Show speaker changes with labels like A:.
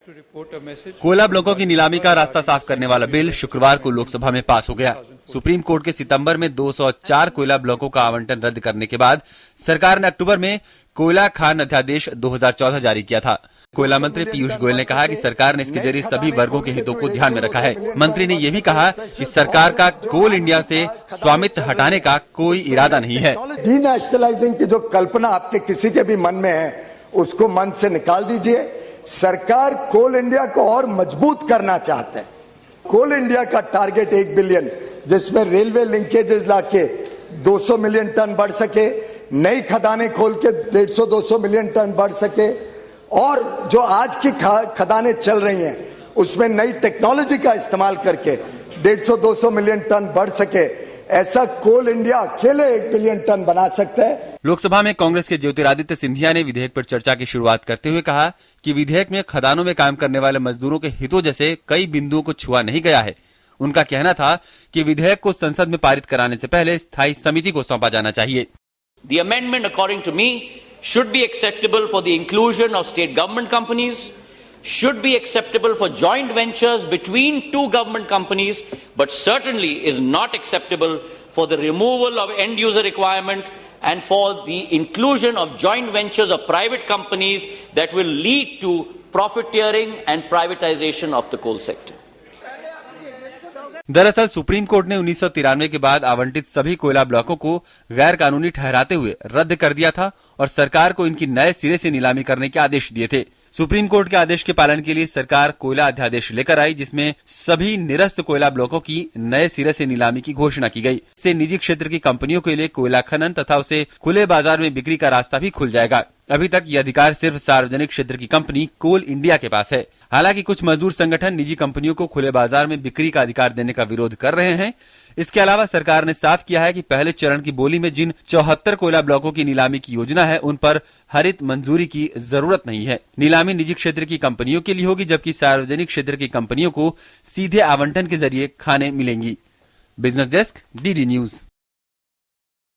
A: कोयला ब्लॉकों की नीलामी का रास्ता साफ करने वाला बिल शुक्रवार को लोकसभा में पास हो गया। सुप्रीम कोर्ट के सितंबर में 204 कोयला ब्लॉकों का आवंटन रद्द करने के बाद सरकार ने अक्टूबर में कोयला खान अध्यादेश 2014 जारी किया था। कोयला मंत्री पीयूष गोयल ने कहा कि सरकार ने इसके जरिए सभी वर्गों के हितों को ध्यान में रखा है। मंत्री ने ये भी कहा कि सरकार का कोल इंडिया से स्वामित्व हटाने का कोई इरादा नहीं है।
B: डीनेशनलाइजिंग की जो कल्पना आपके किसी के भी मन में है, उसको मन से निकाल दीजिए। सरकार कोल इंडिया को और मजबूत करना चाहते हैं। कोल इंडिया का टारगेट 1 बिलियन, जिसमें रेलवे लिंकेजेस लाके 200 मिलियन टन बढ़ सके, नई खदानें खोल के 150-200 मिलियन टन बढ़ सके, और जो आज की खदानें चल रही हैं उसमें नई टेक्नोलॉजी का इस्तेमाल करके 150-200 मिलियन टन बढ़ सके। ऐसा कोल इंडिया अकेले 1 बिलियन टन बना सकते हैं।
A: लोकसभा में कांग्रेस के ज्योतिरादित्य सिंधिया ने विधेयक पर चर्चा की शुरुआत करते हुए कहा कि विधेयक में खदानों में काम करने वाले मजदूरों के हितों जैसे कई बिंदुओं को छुआ नहीं गया है। उनका कहना था कि विधेयक को संसद में पारित कराने से पहले स्थायी समिति को सौंपा जाना चाहिए।
C: The amendment, according to me, should be acceptable for the inclusion of state government companies, should be acceptable for joint ventures between two government companies, but certainly is not acceptable for the removal of end user requirement and for the inclusion of joint ventures of private companies that will lead to profiteering and privatization of the coal sector.
A: दरअसल supreme court ने 1993 के बाद आवंटित सभी कोयला ब्लॉकों को गैर कानूनी ठहराते हुए रद्द कर दिया था और सरकार को इनकी नए सिरे से नीलामी करने के आदेश दिए थे। सुप्रीम कोर्ट के आदेश के पालन के लिए सरकार कोयला अध्यादेश लेकर आई, जिसमें सभी निरस्त कोयला ब्लॉकों की नए सिरे से नीलामी की घोषणा की गई। इससे निजी क्षेत्र की कंपनियों के लिए कोयला खनन तथा उसे खुले बाजार में बिक्री का रास्ता भी खुल जाएगा। अभी तक ये अधिकार सिर्फ सार्वजनिक क्षेत्र की कंपनी कोल इंडिया के पास है। हालांकि कुछ मजदूर संगठन निजी कंपनियों को खुले बाजार में बिक्री का अधिकार देने का विरोध कर रहे हैं। इसके अलावा सरकार ने साफ किया है कि पहले चरण की बोली में जिन 74 कोयला ब्लॉकों की नीलामी की योजना है, उन पर हरित मंजूरी की जरूरत नहीं है। नीलामी निजी क्षेत्र की कंपनियों के लिए होगी, जबकि सार्वजनिक क्षेत्र की कंपनियों को सीधे आवंटन के जरिए खाने मिलेंगी। Business desk, DD news.